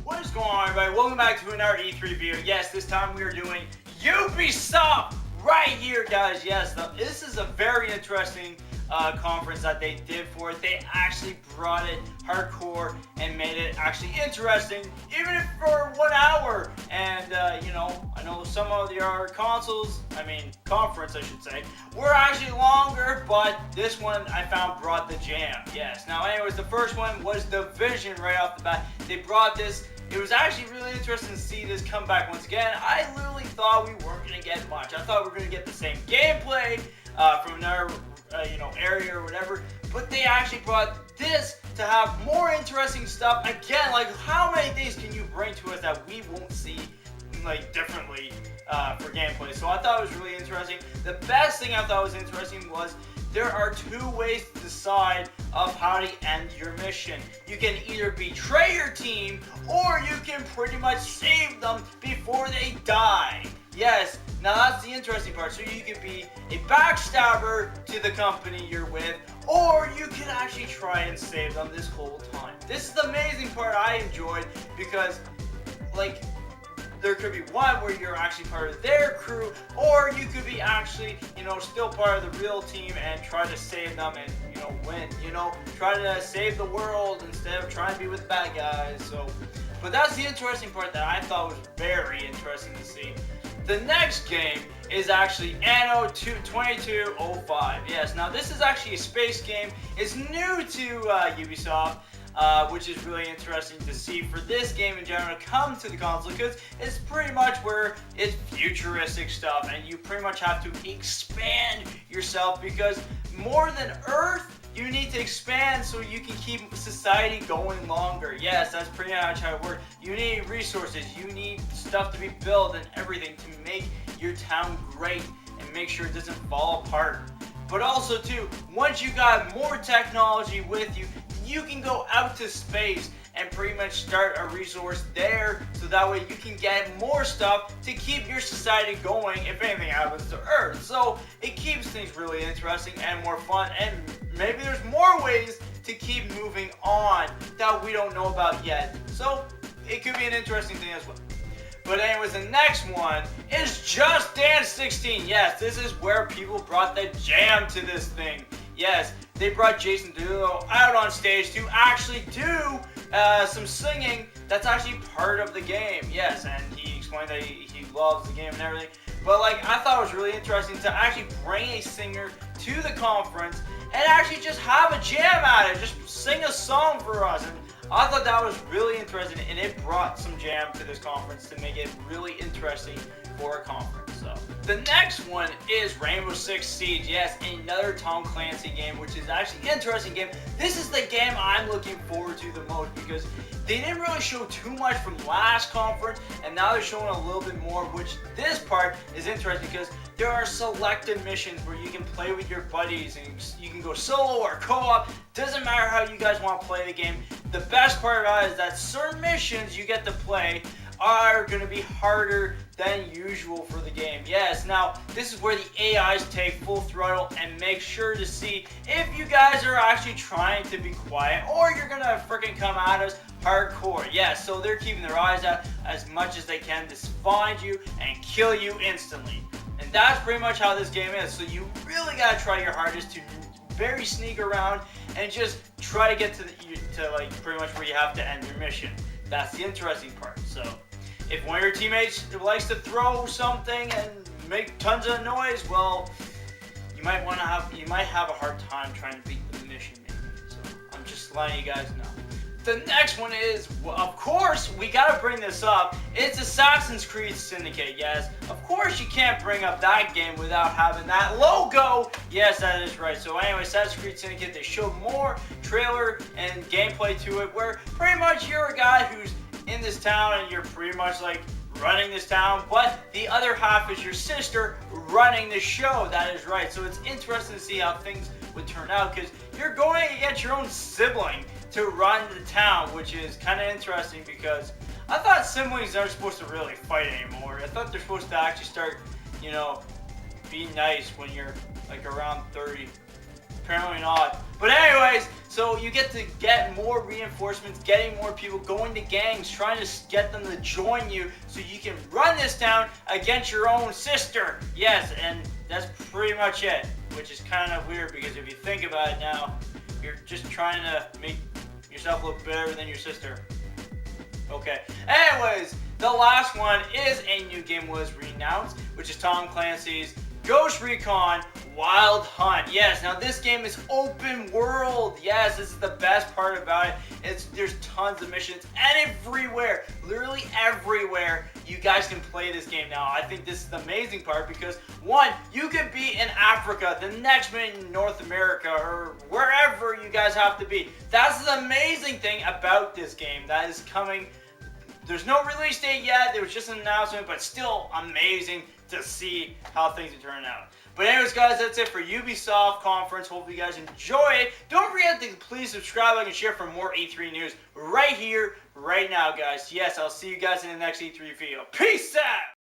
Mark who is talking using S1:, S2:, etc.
S1: What is going on, everybody? Welcome back to another E3 video. Yes, this time we are doing Ubisoft right here, guys. Yes, this is a very interesting conference that they did for it. They actually brought it hardcore and made it actually interesting, even if for 1 hour. And you know, I know some of the other conference I should say, were actually longer, but this one I found brought the jam. Yes. Now, anyways, the first one was Division right off the bat. They brought this. It was actually really interesting to see this come back once again. I literally thought we weren't going to get much. I thought we were going to get the same gameplay from another area or whatever. But they actually brought this to have more interesting stuff. Again, like, how many things can you bring to us that we won't see like differently for gameplay? So I thought it was really interesting. The best thing I thought was interesting was there are two ways to decide of how to end your mission. You can either betray your team, or you can pretty much save them before they die. Yes, now that's the interesting part. So you can be a backstabber to the company you're with, or you can actually try and save them this whole time. This is the amazing part I enjoyed, because like, there could be one where you're actually part of their crew, or you could be actually, still part of the real team and try to save them and, win. Try to save the world instead of trying to be with bad guys. So, but that's the interesting part that I thought was very interesting to see. The next game is actually Anno 2205. Yes, now this is actually a space game. It's new to Ubisoft. Which is really interesting to see for this game in general to come to the console, because it's pretty much where it's futuristic stuff and you pretty much have to expand yourself, because more than Earth, you need to expand so you can keep society going longer. Yes, that's pretty much how it works. You need resources, you need stuff to be built and everything to make your town great and make sure it doesn't fall apart. But also too, once you got more technology with you, you can go out to space and pretty much start a resource there, so that way you can get more stuff to keep your society going if anything happens to Earth. So it keeps things really interesting and more fun, and maybe there's more ways to keep moving on that we don't know about yet. So it could be an interesting thing as well. But anyways, the next one is Just Dance 16. Yes, this is where people brought the jam to this thing. Yes, they brought Jason Derulo out on stage to actually do some singing that's actually part of the game. Yes, and he explained that he loves the game and everything. But like, I thought it was really interesting to actually bring a singer to the conference and actually just have a jam at it, just sing a song for us. And I thought that was really interesting, and it brought some jam to this conference to make it really interesting for a conference. So the next one is Rainbow Six Siege. Yes, another Tom Clancy game, which is actually an interesting game. This is the game I'm looking forward to the most, because they didn't really show too much from last conference, and now they're showing a little bit more, which this part is interesting because there are selected missions where you can play with your buddies, and you can go solo or co-op. Doesn't matter how you guys want to play the game. The best part about it is that certain missions you get to play are going to be harder than usual for the game. Yes, now this is where the AIs take full throttle and make sure to see if you guys are actually trying to be quiet, or you're going to freaking come at us hardcore. Yes, so they're keeping their eyes out as much as they can to find you and kill you instantly. And that's pretty much how this game is. So you really got to try your hardest to very sneak around and just try to get to like pretty much where you have to end your mission. That's the interesting part. So if one of your teammates likes to throw something and make tons of noise, well, you might have a hard time trying to beat the mission, maybe. So I'm just letting you guys know. The next one is, well, of course, we gotta bring this up. It's Assassin's Creed Syndicate. Yes, of course you can't bring up that game without having that logo. Yes, that is right. So anyway, Assassin's Creed Syndicate, they showed more trailer and gameplay to it, where pretty much you're a guy who's in this town and you're pretty much like running this town, but the other half is your sister running the show. That is right. So it's interesting to see how things would turn out, because you're going against your own sibling to run the town, which is kind of interesting, because I thought siblings aren't supposed to really fight anymore. I thought they're supposed to actually start, be nice when you're like around 30. Apparently not. But anyways, So you get to get more reinforcements, getting more people, going to gangs, trying to get them to join you so you can run this town against your own sister. Yes, and that's pretty much it, which is kind of weird because if you think about it now, you're just trying to make yourself look better than your sister. Okay. Anyways, the last one is a new game was renounced, which is Tom Clancy's Ghost Recon Wild Hunt. Yes, now this game is open world. Yes, this is the best part about it. There's tons of missions everywhere, literally everywhere. You guys can play this game now. I think this is the amazing part because one, you could be in Africa, the next minute in North America, or wherever you guys have to be. That's the amazing thing about this game that is coming. There's no release date yet. There was just an announcement, but still amazing to see how things are turning out. But anyways, guys, that's it for Ubisoft conference. Hope you guys enjoy it. Don't forget to please subscribe, like, and share for more E3 news right here, right now, guys. Yes, I'll see you guys in the next E3 video. Peace out!